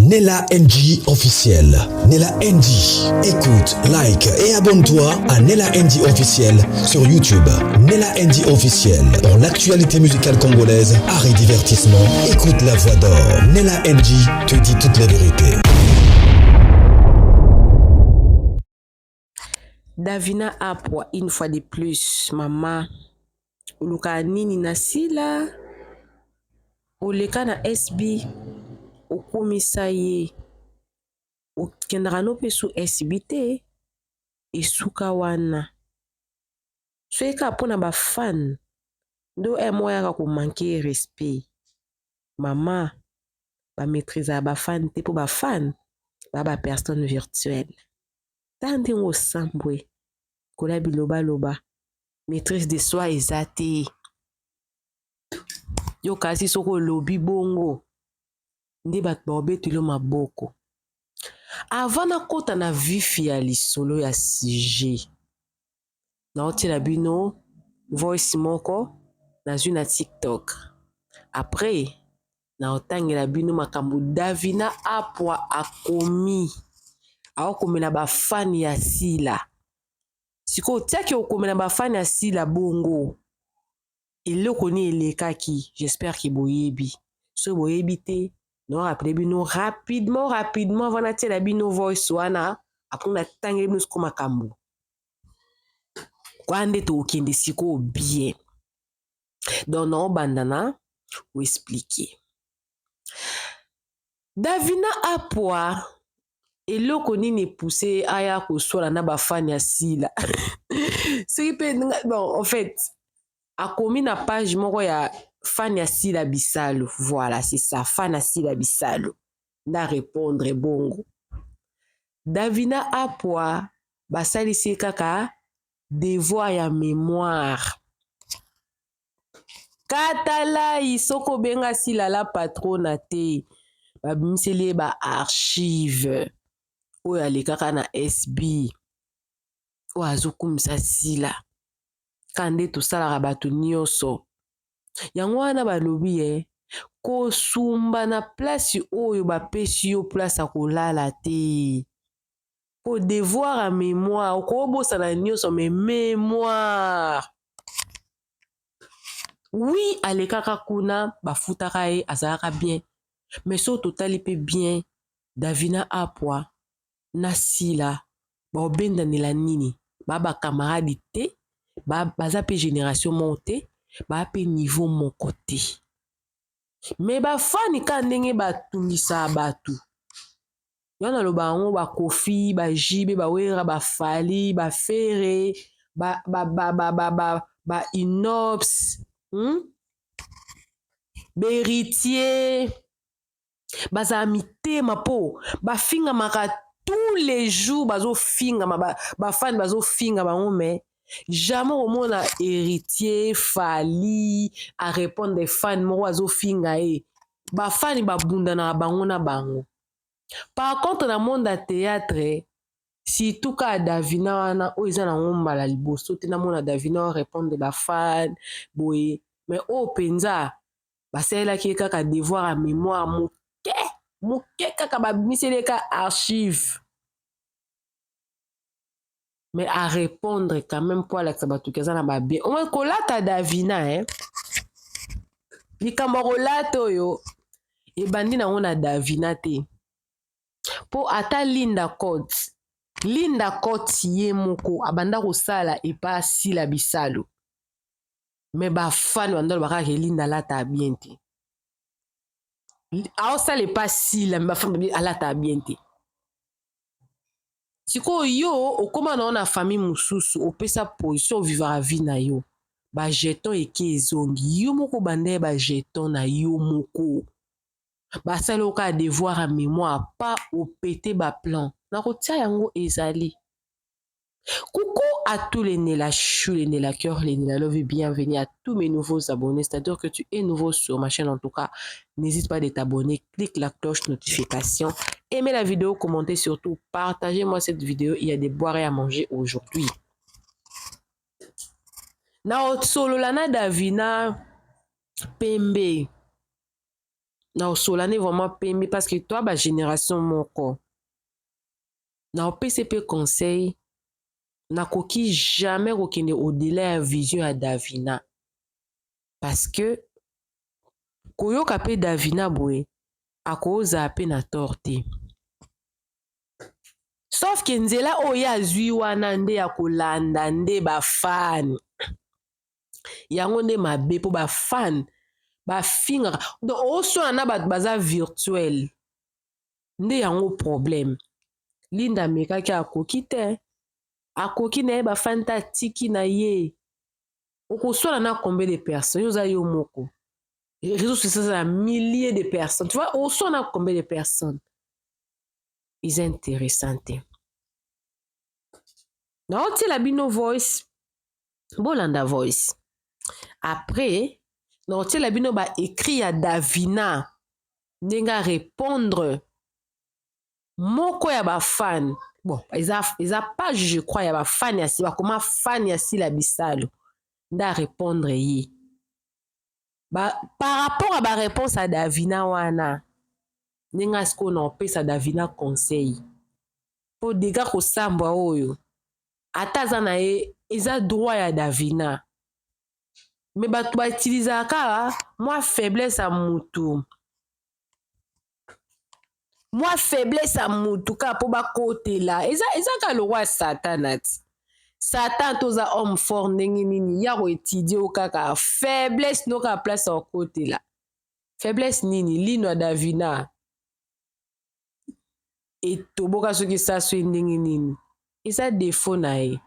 Nella NG officiel. Nella NG. Écoute, like et abonne-toi à Nella NG officiel sur YouTube. Nella NG officiel. Pour l'actualité musicale congolaise, art et divertissement, écoute la voix d'or. Nella NG te dit toute la vérité. Davina Apwa, une fois de plus, maman. Uluka nini nasila. Oleka na SB. Okumisa ye. Okendaka no pe su SB te. Esuka wana. Soeka pona ba fan. Do moya ka ko manquer respect. Maman. Ba maîtriser ba fan te po ba fan. Ba personne virtuelle. Tande ngo sambwe. Kola biloba loba. Maîtrise de soi ezate. Yo kasi soko lobi bongo. Ndi bat babetilo maboko. Avant na kota na vifi ya lisolo ya sujet. Na otila bino voice moko na zwi na TikTok. Après na otangela bino makambo Davina Apwa akomi. Aokomela ba fan ya sila. Siko tiaki okomela ba fan ya sila bongo. Eloko ni elekaki, j'espère ki boyebi. So boyebi te, non rappelez bino rapidement avant na tiela bino voice wana, après na tangeli bino siko makambo. Kwa nde to okende siko bien. Donc non bandana, ou expliquer. Davina Apwa, eloko nini poussé aya kosola na ba fan ya sila. Bon, en fait, akomi na page moko ya fan ya sila bisalo. Voilà, c'est ça, fan ya sila bisalo. Na répondre bongo. Davina Apwa, basalisi kaka devoir ya mémoire. Katala isoko benga sila la patrona te. Babimiseli ba archive. Oyo alekaka na SB. Oyo azokumisa sila. Kande tosalaka bato nyonso. Yango wana balobi kosumba na place oyo bapesi yo place akolala te. Po devoir à mémoire. Okobosana nyonso mais mémoire. Oui, alekaka kuna bafutaka ye azalaka bien. Mais so totali pe bien Davina Apwa na sila baobendanela nini. Ba camarade te. Baza pe génération monte, ba pe niveau mon côté. Mais ba fani ka ndenge batungisa batu. Yana lo bango ba Kofi, ba Jibe, ba Wera, ba Fali, ba Fere, ba Inops, Beritier, baza mitema po, ba finga maka tous les jours bazo finga ba fani bazo finga bango mais jamais au monde a héritier Fali à répondre des fans moko azo finga e ba fani ba bunda na bango na bango. Par contre na monde à théâtre si tout cas Davina wana o eza na ngomba la liboso te na mona Davina répondre ba fan boye mais o penza ba sela ki kaka devoir à mémoire moke kaka ba misele ka archive. Mais à répondre quand même pour la Sabatukeza na ba bien. Au moins kolata Davina likambo kolata yo e bandi na ona Davina te. Po ata Linda Code ye moko abanda kosala e pa sila bisalo. Mais ba fan wandalo baka ke Linda lata bien te. Ao sala e pa sila ba fan alata bien te. Siko yo okoma na ona famille mususu opesa position vivra vie na yo ba jeton eke ezongi yo moko bande ba jeton na yo moko ba sala ka devoir à mémoire pas opéter ba plan na kotia yango ezali. Coucou à tous les Nella Chou, les Nella Cœur, les Nella Love et bienvenue à tous mes nouveaux abonnés. C'est-à-dire que tu es nouveau sur ma chaîne en tout cas. N'hésite pas à t'abonner, clique la cloche notification, aimez la vidéo, commentez surtout, partagez-moi cette vidéo. Il y a des boirées à manger aujourd'hui. Na solo lana Davina Pembe. na osolani vraiment pembe parce que toi bagénération moko na opesi mpe conseil nakoki jamais kokende au-delà ya vision ya Davina parce que koyoka mpe Davina boye akozala mpe na tort te sauf ke nzela oyo azwi wana nde ya kolanda nde bafani yango nde mabe mpo bafani bafingaka donc oswana na bato baza virtuel nde yango problème Linda amekaki akoki te akoki na ye bafani te atiki na ye okoswana na combien de personnes yo oza yo moko réseaux sociaux eza na milliers de personnes tu vois oswana na combien de personnes eza intéressant te naotiela bino voice bolanda voice après naotiela bino baécrit ya Davina ndenge arépondre moko ya bafani bon eza page je crois ya bafani ya bakoma fani ya Sila Bisalo nde arépondre ye par rapport à baréponse ya Davina wana ndenge asikoyo na opesa Davina conseil mpo dega kosambwa oyo ata aza na ye eza droit ya Davina me bato bautilisaka mwa faiblesse ya mutu kaka mpo bakotela eza kaka lokwa satana ti satan toza homme fort ndenge nini ya koetudie o kaka faiblesse no kaka place ya kokotela faiblesse nini lino ya Davina etoboka soki saso ye ndenge nini eza defo na ye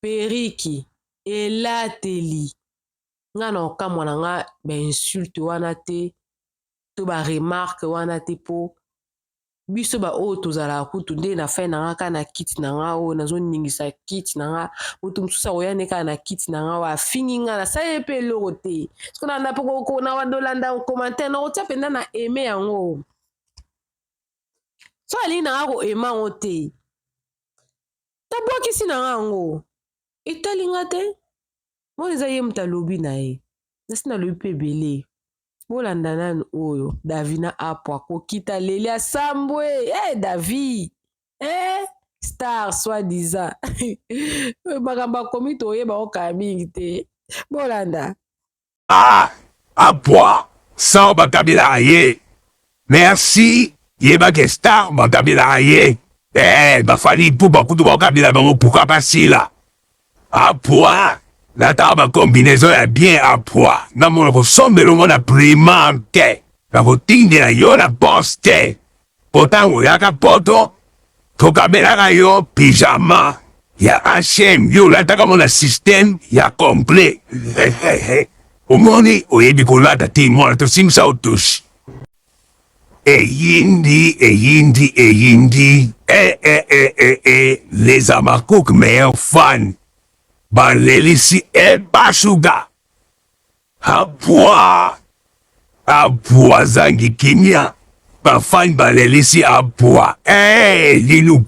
periki elateli nga na okamwa na nga bainsulte wana te to baremarke wana te mpo biso baoyo tozalaka kutu nde na fai na nga kaka na kiti na nga oyo nazoningisa kiti na nga moto mosusu akoya nde kaka na kiti na nga oyo afingi nga nasala ye mpe eloko te soki nalanda mpo na wadolanda commentaire nakotia mpenza na aime yango so alingi na nga koema yango te tabwakisi na nga yango etali nga te mona eza ye moto alobi na ye nasi nalobi mpe ebele bolanda nani oyo Davina apo akokita leli asambwe David star soi-disant makambo akomi toyeba okaa mingi te bolanda apwa sans batabila ye merci yebake star batabila ye bafali mpo bakutu bakabila bango puka basila apwa nataka bakombinaison ya bien apwa namona kosombela ngo na priman te nakotindela yo na bos te po ntango oyaka poto tokabelaka yo pijama ya H&M yo olataka mo na systeme ya complet omoni oyebi kolata te mwana tosimisa otushi eyindi les Amakouk meilleurs fans balelisi ebashuga apwa zangi kimia bafani balelisi apwa linu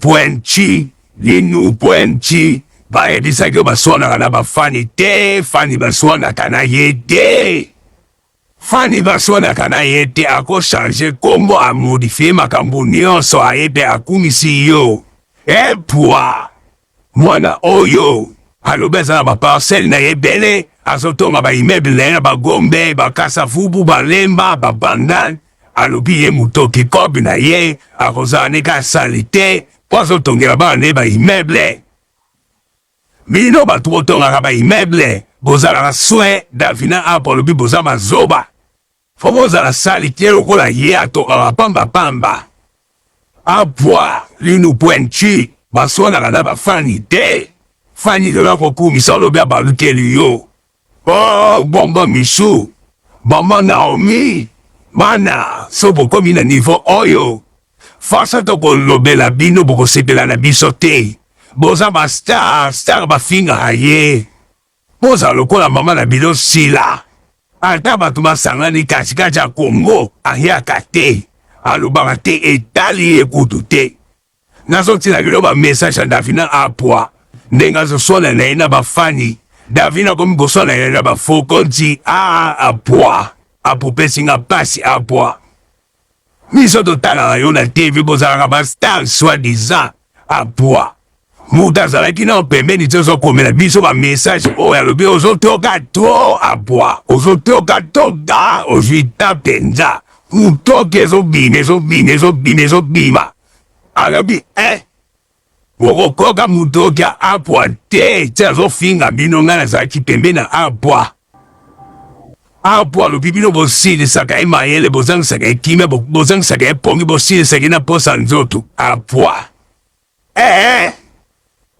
pwenchi bayebisaki baswanaka na bafani te fani baswanaka na ye te akochange kombo amodifie makambo nyonso ayebe akumisi yo epwa mwana oyo alobi aza na baparcele na ye ebele azotonga baimeble na ye na bagombe bakasa fubu balemba babandane alobi ye motoki kobi na ye akozala ndenge asali te mpo azotongela bana na ye baimeble bino bato botongaka baimeble bozalaka soin Davina apo alobi boza mazoba fo bozala sali te lokola ye atongaka pambapamba apwa linu pwenchi baswanaka na bafani te fani lola kokumisa olobi abalukeli yo bomba misu bomba Naomi mana so bokomi na niveau oyo fasa tokolobela bino bokosepela na biso te boza bastar bafingaka ye boza lokola mama na bino Sila ata bato basangani katikati ya Kongo ayaka te alobaka te etali ekutu te nazotina kilo bamessage ya Davina apwa ndenge azoswana na ye na bafani Davina komi koswana na ye na bafokonzi apwa apopesi nga pasi apwa. Miso totalaka yo na TV bozalaka bastar soi-disant apwa. Mutu azalaki na pembeni te ozokomela biso bamessage oyo alobi ozotoka to apwa. Ozotoka toka ozwi ta mpenza. Mutoki ezobima. Alobi bokokoka mutoki apwa te te azofinga bino ngai nazalaki pembeni na apwa. Apwa alobi bino bosilisaka ye mayele bozangisaka ekimia bozangisaka epongi bosilisaki na posa nzoto apwa.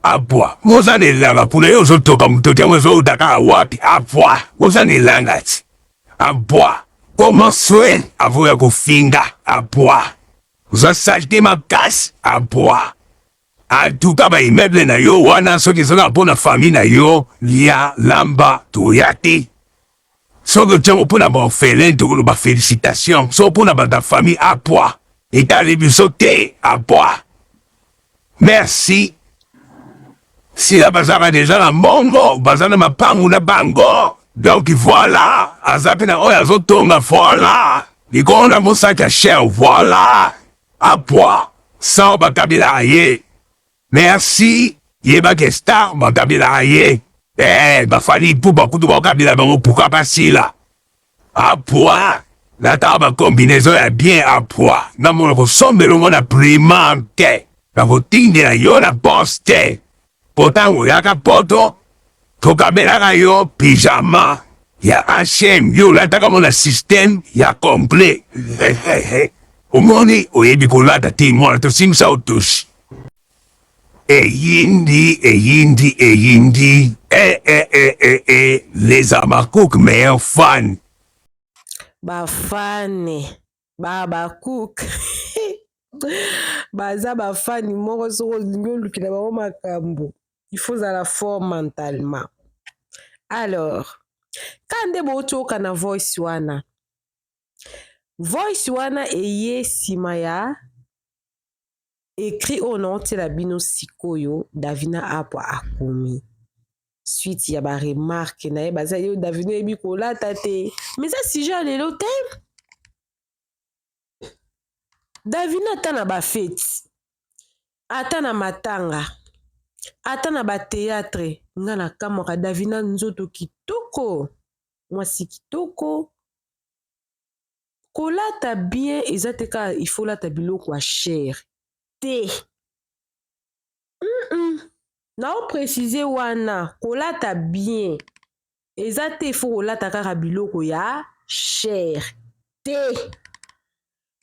Apwa mozanelanga mpuna ye ozotoka mutoki yango ezoutaka wapi apwa mozanelanga ti apwa komoswe avoya kofinga apwa ozasalte makasi apwa. Atuka baimeble na yo wana soki ezalaka mpo na fami na yo lia lamba toya te. Soki otiango mpo na baorphelin tokoloba félicitation so mpo na bata famille apwa etali biso te apwa. Merci. Sila bazalaka deja na mbongo baza na mapangu na bango donc voilà aza mpe na oyo azotonga voilà likolo na mosaki ya cher voilà apwa sao bakabelaka ye. Merci yebaki star bakabelaka ye. Bafali mpo bakutu bakabela bango puka basila apwa nataka bakombinaison ya bien apwa na mona kosombelongo na primante bakotindela yo na poste te po ntango yaka poto tokabelaka yo pyjama ya H&M yo lataka mo na systeme ya complet. Omoni oyebi kolata te mwana tosimisa otoshi eyindi les Amakouk meilleurs fans. Bafane babakook baza bafani moko soko olingi olukila bango makambo il faut zala fort mentalement. Alors ka nde botoka na voice wana eye nsima ya écrit oyo naotela bino sikoyo Davina apwa akomi suite ya baremarke na ye baza yo Davina oyebi kolata te mais eza sujet ya lelo te. Davina ata na bafeti ata na matanga ata na bateatre nga na kamwaka Davina nzoto kitoko mwasi kitoko kolata bien eza te ka il faut lata biloko ya cher te. Nao préciser wana kolata bien eza te il faut kolata kaka biloko ya cher te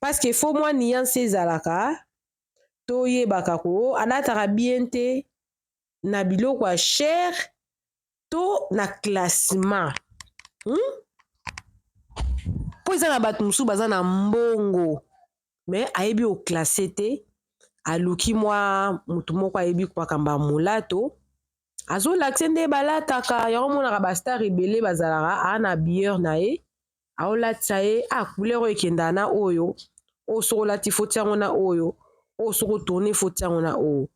parce que faut moi nuance ezalaka toyebaka ko alataka bien te na biloko ya cher to na classement po eza na bato mosusu baza na mbongo mais ayebi oklasse te aluki mwa motu moko ayebi kwakamba molato azolakise nde balataka yango monaka bastar ebele bazalaka ana bieur na ye aolatisa ye couleur oyo ekendaka na oyo soko olati fo tiango na oyo soko tourne fo tiango na oyo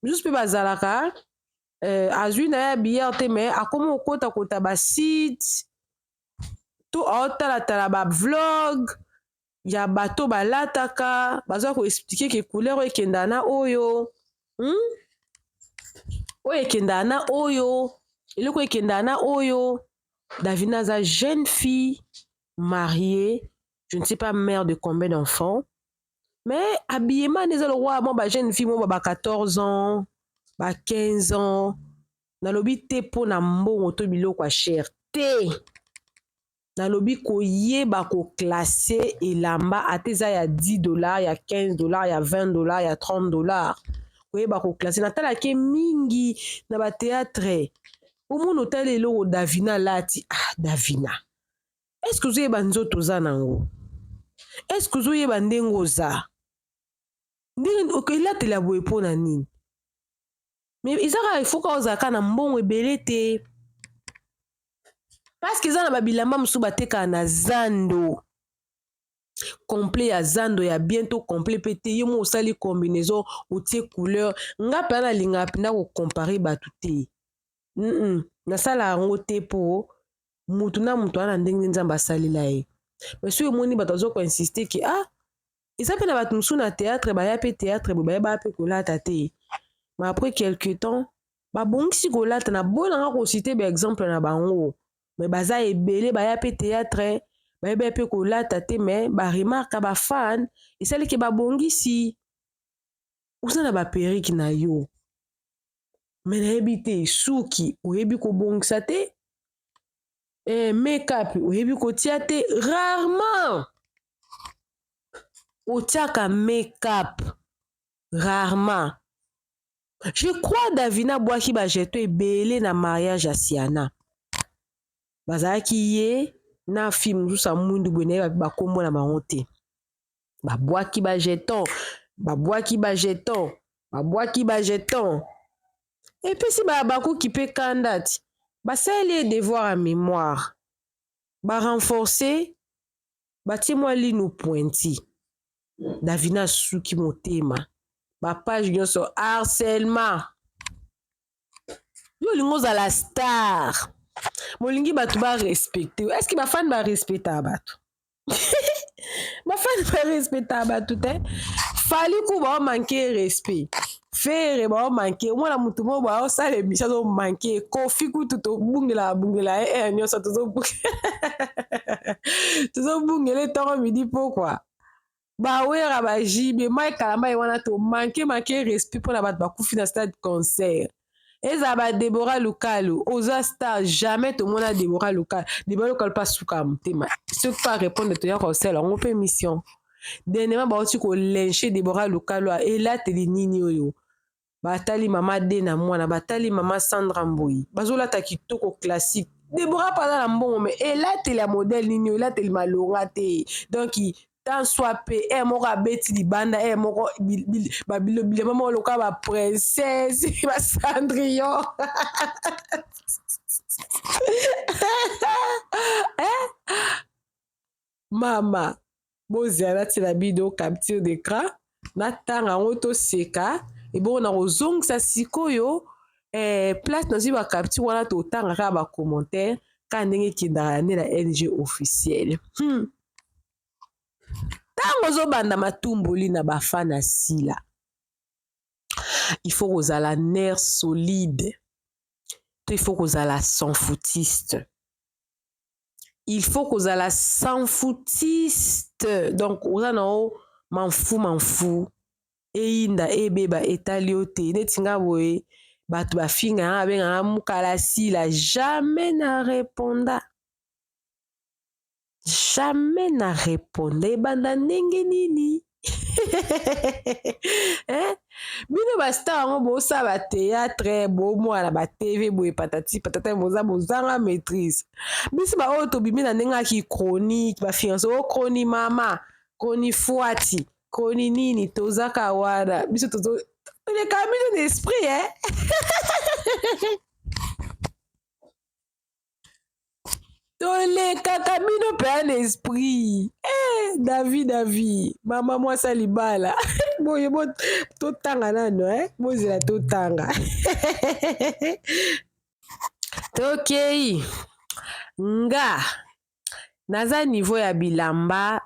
mosusu mpe bazalaka azwi na ye bieur te mais akomi okotakota basite to aotalatala bavlog ya bato balataka baza koexplike ke couleur oyo ekendaka na oyo oyo ekendaka na oyo eloko ekendaka na oyo. Davina aza jeune fille mariée, je ne sais pas mère de combien d'enfants, mais habillement eza lokwa mo ba jeune fille mo ba 14 ans ba 15 ans nalobi te mpo na mbongo to biloko ya cher te. Nalobi koyeba koklasse elamba ate eza ya $10 ya $15 ya $20 ya $30 koyeba koklasse natalaki mingi na bateatre omona otala eloko Davina lati Davina est-ce que ozoyeba nzoto oza nango est-ce que ozoyeba ndenge oza ndenge okelatela boye mpo na nini mais ezaka ifoka ozalaka na mbongo ebele te parce que eza na babilamba mosusu batekaka na zando complet ya zando ya bientôt complet mpe te yo mo osali combinaison otie couleur nga mpe nalingaka mpena kocompare bato te nasala yango te mpo mutu na mutu wana ndenge nzambe asalela ye mais soki omoni bato azokoinsiste ke eza mpe na bato mosusu na théâtre baya mpe théâtre boye bayeba mpe kolata te. Mais après quelque temps babongisi kolata na boyi nanga kosite baexemple na bango, mais baza ebele baya mpe théâtre bayeba mpe kolata te, mais baremarka bafan esaliki babongisi oza na baperike na yo, mais nayebi te suki oyebi kobongisa te, make-up oyebi kotia te, rarement otiaka make-up, rarement. Je crois Davina bwaki bajeto ebele na mariage ya Siana. Bazalaki ye na film mosusu mundu boye naye bakombo na bango te. Babwaki bajeton, babwaki bajeton, babwaki bajeton. Et puis si bakoki mpe kanda ti basali devoir à mémoire, barenforcer batie mwa lino pointi. Davina suki motema bapage nyonso harcèlement. Yo lingo ozala star molingi bato barespecte. Est-ce que bafani barespecta bato? Bafani barespecta bato te. Fali ku baomanke respect, fere baomanke omwana motu mo baosala emission azomanke kofi kutu tobungela nyonso tozobungela etongo midi pokwa bawera bajibe mai kalamba ye wana tomanke respect mpona bato bakufi na stade concert. Eza ba Deborah Lukalu oza star, jamais tomona Deborah Lukalu pas suka motema soki pas répondre toya kosala yango mpe mission. Dernièrement baoti kolenche Deborah Lukalu elateli nini oyo, batali mama de na mwana batali mama Sandra Mboyi bazolata kitoko classique. Deborah paza na mbongo mais elateli ya modèle nini oyo, elateli malonga te. Donc tant soit pe moko abeti libanda moko babilobile mama oloka ba princesse ba Cendrillon mama bozala tila bido capture d'écran na tanga yango toseka ebongo na kozongisa sikoyo place nazwi ba capture wana totanga kaka ba commentaire ka ndenge ekendaka nde na NG officiel. Tango ozobanda matumboli na bafana sila, il faut kozala nerf solide, il faut kozala sans foutiste, il faut kozala sans foutiste. Donc oza na o manfu eyinda ebeba etali yo te neti nga boye bato bafinga nga abengaka mukala sila, jamais na réponda. Jamais na réponda ebanda ndenge nini. Bino bastar yango bosala théâtre bomwana ba TV boye patati patata bozanga maîtrise. Biso baoyo tobimi na ndenge aki chronique bafinance o chroni mama chroni fuati chroni nini tozaka wana biso tozo le camino d'esprit tolekaka bino mpe ya na esprit. David mama mwasa libala boye totanga nano bozela totanga tokei nga naza niveau ya bilamba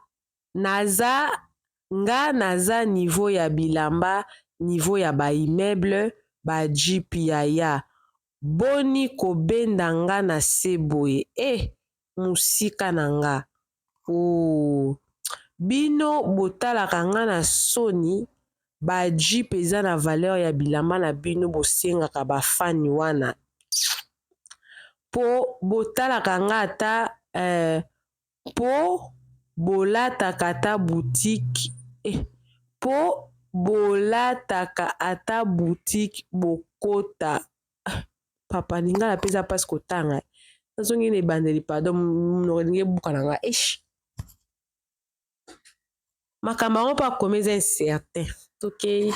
naza niveau ya bilamba niveau ya baimmeuble bajeep yaya boni kobenda nga na se boye musika na nga bino botalaka nga na soni bajeep eza na valeur ya bilamba na bino bosengaka bafani wana po botalaka nga ata po bolataka ata boutique po bolataka ata boutique bokota papa ninga na pesa pasi kotanga nazongi na ebandeli pardon mnolingi ebuka na nga makambo yango mpo akomi eza incertain tokei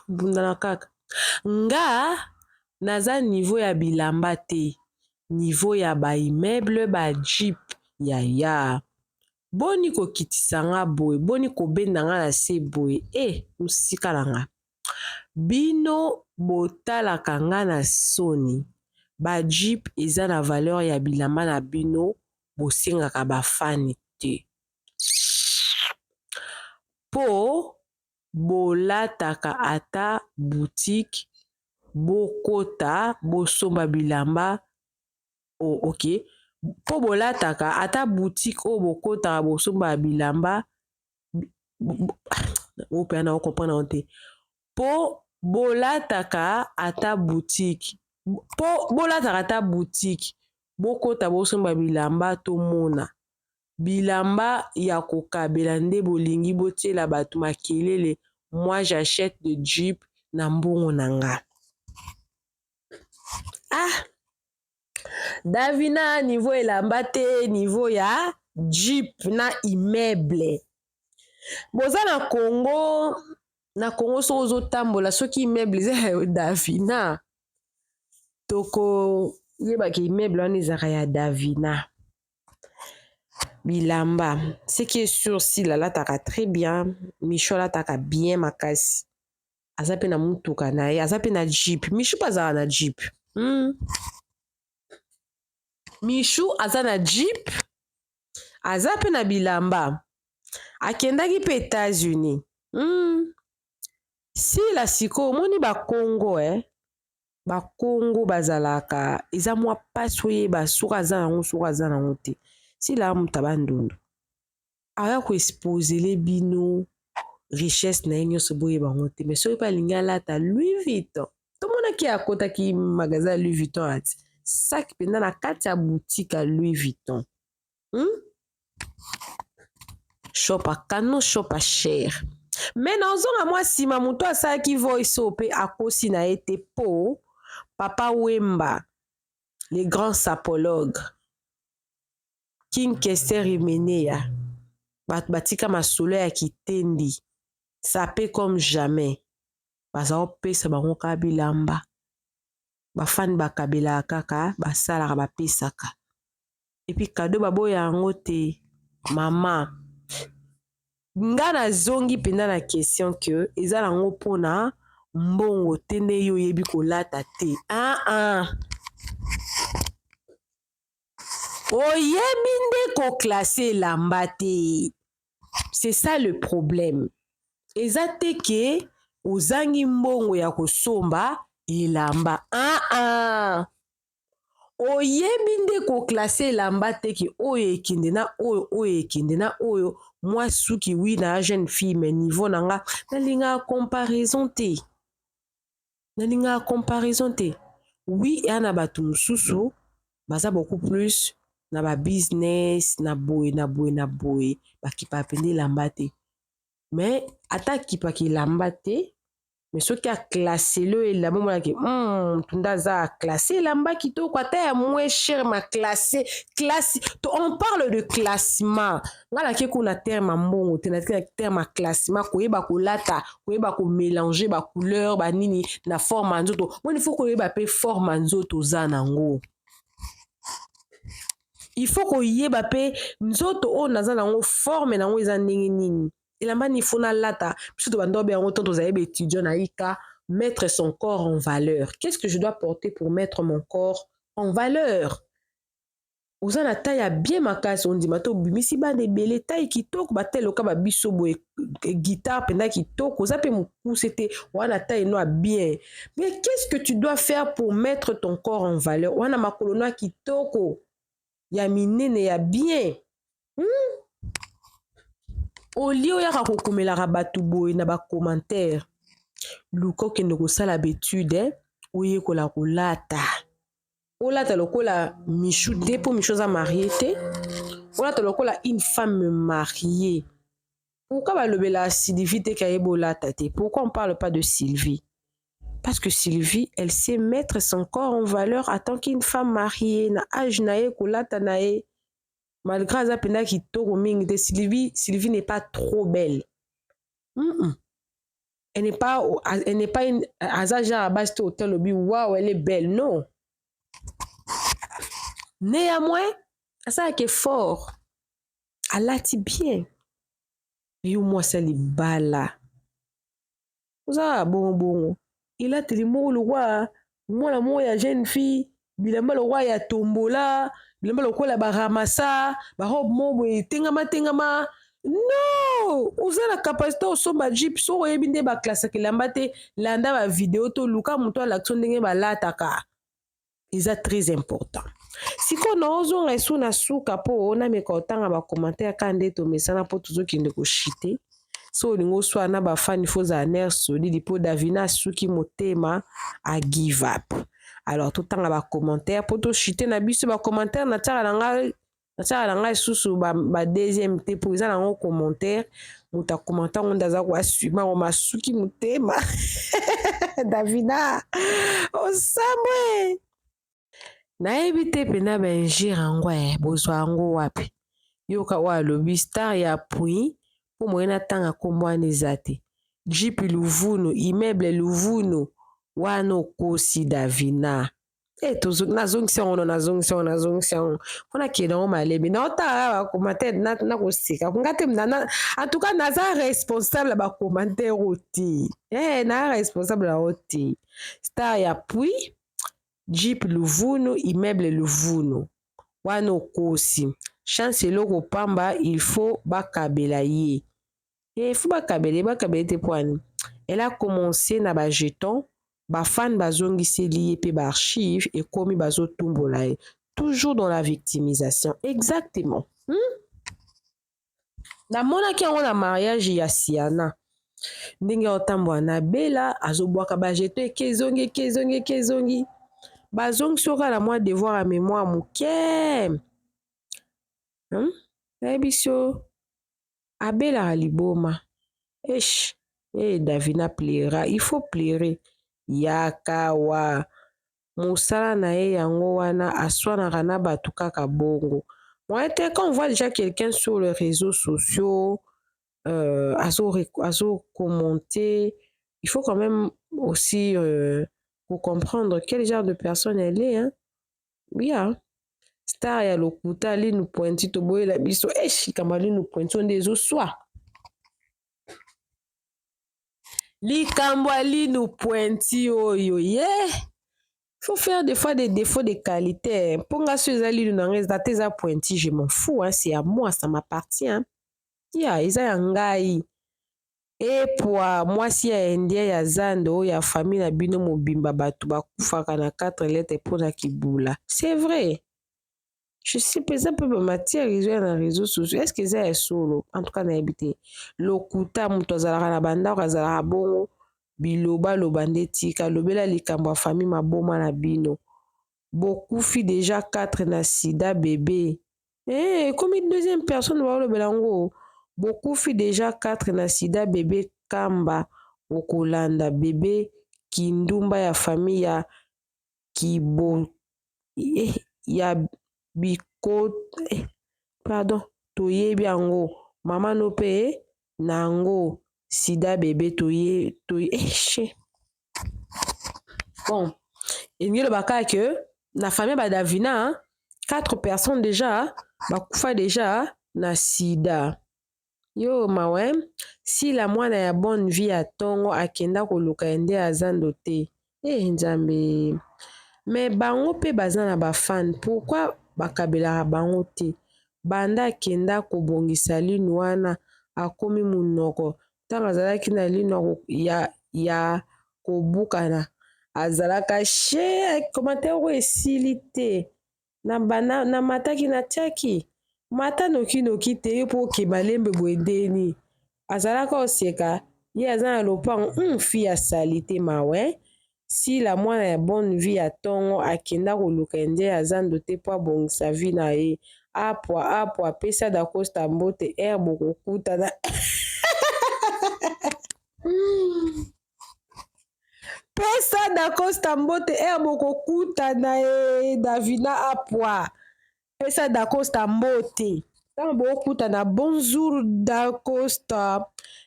bundana kaka nga naza niveau ya bilamba te, niveau ya baimmeuble bajeep yaya boni kokitisa nga boye boni kobenda nga na se boye musika na nga bino botalaka nga na soni bajeep eza na valeur ya bilamba na bino bosengaka bafani te. Po bolataka ata boutique bokota bosomba bilamba. Oh, ok. Po bolataka ata boutique o bokota bosomba bilamba. O pe na o comprendre te. Po bolataka ata boutique. Po bolataka ata boutique bokota bosomba bilamba to mona. Bilamba ya kokabela nde bolingi botiela bato makelele. Moi j'achète de Jeep na mbongo nanga. Ah, Davina niveau elamba te niveau ya Jeep na immeuble. Boza na Congo so ozotambola soki immeuble eza Davina. Toko yebaki immeuble wana ezaka ya Davina. Bilamba, ce qui est sûr si la lataka très bien, Micho lataka bien makasi. Azape na mutuka na ye, azape na Jeep. Micho azala na Jeep. Micho aza na Jeep, azape na bilamba. Akendaki pe États-Unis. Si la siko moni ba Congo ba Congo bazalaka eza mwa pasoye ba soka za nango te. Si la mutabandundu aya ko exposer les bino richesse na nyonso boye bango te, mais soki pa linga lata Louis Vuitton to mona ki akota ki magasin Louis Vuitton ati sac penda na kati ya boutique à Louis Vuitton. Shop à canon, shop à cher. Mais non zonga moi sima muto asa ki voice ope akosi na ete po Papa Wemba, les grands sapologues, King Kester Imeneya, batika masolo ya kitendi, sapé comme jamais. Baza opesa bango ka bilamba. Bafani bakabela kaka, basalaka bapesaka. Et puis cadeau baboya yango te, mama. Nga na zongi penda na question que eza nango pona mbongo tende yo yebi kolata te. Oyebi nde ko classer lamba te. C'est ça le problème. Eza te ke ozangi mbongo ya kosomba elamba. Oyebi nde ko classer lamba te ke oyo ekende na oyo ekende na oyo. Moi suki oui na jeune fille mais niveau nanga nalinga comparaison te. Nalinga comparaison te. Oui yana batu mususu baza beaucoup plus na ba business na boy bakipa pende lamba te. Mais ata kipa ki lamba te mais soki a classé le elamba mona ke tunda za classé lamba kitoko ata ya moins cher ma classé on parle de classement ngala ke kuna terme mbongo te na terme classement koyeba kolata koyeba ko mélanger ba couleur ba nini na forme nzoto moi il faut koyeba pe forme nzoto za nango. Il faut koyeba pe nzoto o naza nango forme nango eza ndenge nini. Elamba ni fona lata surtout bandobe yango tonto zaebe étudiant na ika mettre son corps en valeur. Qu'est-ce que je dois porter pour mettre mon corps en valeur? Ozana taille bien makasi on dit mato bimisi ba de belé taille kitoko ba telo ka ba biso boye guitare penda kitoko zape muku c'était wana taille no bien. Mais qu'est-ce que tu dois faire pour mettre ton corps en valeur? Wana makolo no kitoko ya minene ya bien. Au lieu ya kokomela rabatu boy na ba commentaire luko ke ndoko sala betude oye kola kolata olata lokola Michou te pour Michou za marié te olata lokola une femme mariée. Pourquoi ba lobela Sylvie te kayebolata te? Pourquoi on parle pas de Sylvie? Parce que Sylvie elle sait mettre son corps en valeur en tant qu'une femme mariée na âge na ye kolata na ye. Malgré ça, Sylvie n'est pas trop belle. Elle n'est pas une à base de hôtel lobby. Waouh, elle est belle. Non. Néanmoins, ça qui est fort. Elle a dit bien. Et moi, ça les bala. Ça bon. Il a tellement le roi. Moi, la moi, il y a jeune fille. Bilamba le roi, il y a tombola. bilamba lokola baramasa barobe mobo etengama no oza na kapasité osomba jip so oyebi nde baklasaka elamba te landa bavideo to luka moto alakso ndenge balataka eza très important sikoyo naozonga esu na suka mpo nameka otanga bacommentaire ka nde tomesana mpo tozokende koshite so olingi oswala na bafani fo ozala ner solide mpo Davina asuki motema a give up alors totanga bacommentaire mpo toshite na biso bacommentaire natiaka na ngai susu ba deuxième te mpo eza nango commentaire moto akomanta ngo nde aza koasuma ngo masuki motema Davina osambwe nayebi te mpena baingire yango bozwa yango wapi yoka oyo alobi star ya pui mpo moye natanga nkombo wana eza te jipi luvunu immeuble luvunu wana okosi Davina nazongisi yango mpona kende yango malembe naotala bacommentaire nakoseka nga te en tout cas naza responsable ya bacommentaire o te naa responsable yango te star ya pui Jeep luvunu immeuble luvunu wana okosi chance eloko pamba il faut bakabela ye faut bakabela te poani elle a commencé na bajeton bafan bazongiseli ye pe baarchive ekomi bazotumbola ye toujours dans la victimisation exactement namonaki yango na mariage ya Siana ndenge otambola na bela azobwaka bajeton ekezongi bazongi soka na mwa devoir à mémoire moke nayebi so abelaka liboma Davina plaira il faut plairer yaka wa mosala na ye yango wana aswanaka na bato kaka bongo quand on voit déjà quelqu'un sur les réseaux sociaux commenter il faut quand même aussi pour comprendre quel genre de personne elle est star ya lokuta linu pointi toboyela biso likambo linu pointi onde ezoswa likambo linu pointi oyo faut faire des fois des défauts de qualité mponga so eza linu na ngai eza te eza pointi je m'en fous c'est à moi ça m'appartient eza ya ngai epwa mwasi ya indien ya zando oyo ya famille na bino mobimba bato bakufaka na 4 lettres mpona kibula c'est vrai je sais pas eza mpe bamatière ezoya na réseaux sociaux est-ce que eza ya solo en tout cas nayebi te lokuta moto azalaka na bandako azalaka bongo bilobaloba nde tika lobela likambo ya famille maboma na bino bokufi déjà 4 na sida bébé komi deuxième personne baolobela yango bokufi déjà 4 na sida bébé kamba okolanda bébé kindumba ya famille ya kibo ya biko pardon toyebi yango mama no pe nango sida bébé bon elingi lobaka ke na famille ba Davina 4 personnes déjà bakufa déjà na sida yo mawe si la mwana ya bonne vie ya tongo akenda koluka ende azando te nzambe mais bango pe baza na bafan pourquoi bakabelaka bango te banda akenda kobongisa linu wana akomi munoko ntango azalaki na linu ya kobukana azalaka commentaire oyo esili te na mataki na tiaki mata noki te yo mpo okeba lembe bwedeni azalaka oseka ye aza na lopango fi ya sali te mawe si la mwana ya bonne vie ya tongo akenda koluka ende azando te mpo abongisa vi na ye apwa apesa dakosta mbote bokokutana pesa dakosta mbote bokokutana Davina apwa pesa dakosta mbote ntango bokutana bonjour dakosta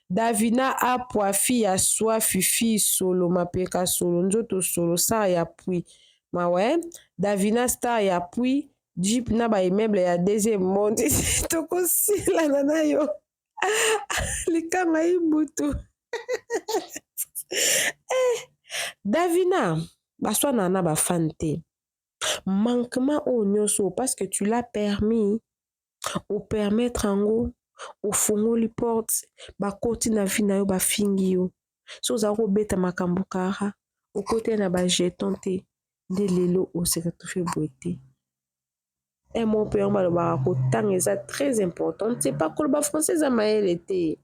Davina apwa fi ya swa fifi solo mapeka solo nzoto solo star ya pui mawe Davina star ya pui Jeep na baimmeuble ya deuxième monde tokosilana na yo likama ibutu Davina baswana na bafan te manquement au nyonso parce que tu l'as permis au permettre yango ofungoli porte bakoti na vie na yo bafingi yo so oza kobeta makambo kaka okoti na bajeton te nde lelo oseretrouve boye te un mot mpe yango balobaka kotanga eza très important te pa koloba français eza mayele te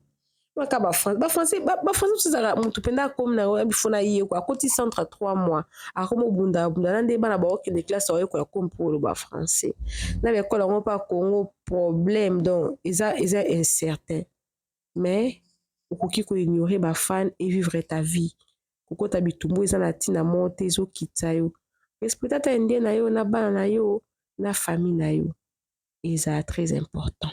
maka bafrançais tozala motu mpenza akomi na yo bifo na ye kwa akoti centre 3 mois akomi obundabunda na nde bana baokende classe aoyekola komi mpo oloba français na bekola yango mpa congo problème donc eza incertain mais okoki koignore bafan et vivre ta vie kokota bitumbu eza na ntina moko te ezokitisa yo respecte ata endie na yo na bana na yo na famille na yo eza très important.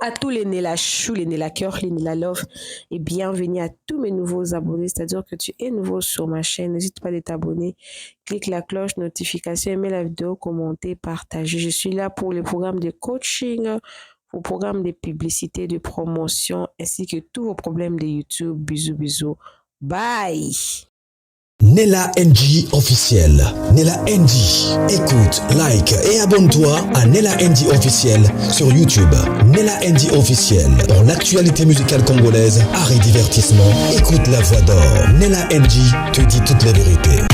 À tous les Nela Chou, les Nela Cœur, les Nela Love et bienvenue à tous mes nouveaux abonnés, c'est-à-dire que tu es nouveau sur ma chaîne, n'hésite pas à t'abonner, clique la cloche, notification, aimez la vidéo, commentez, partagez. Je suis là pour les programmes de coaching, vos programmes de publicité, de promotion, ainsi que tous vos problèmes de YouTube. Bisous, bisous. Bye! Nella NG officiel. Nella NG. Écoute, like et abonne-toi à Nella NG officiel sur YouTube. Nella NG officiel pour l'actualité musicale congolaise, art et divertissement. Écoute la voix d'or. Nella NG te dit toutes les vérités.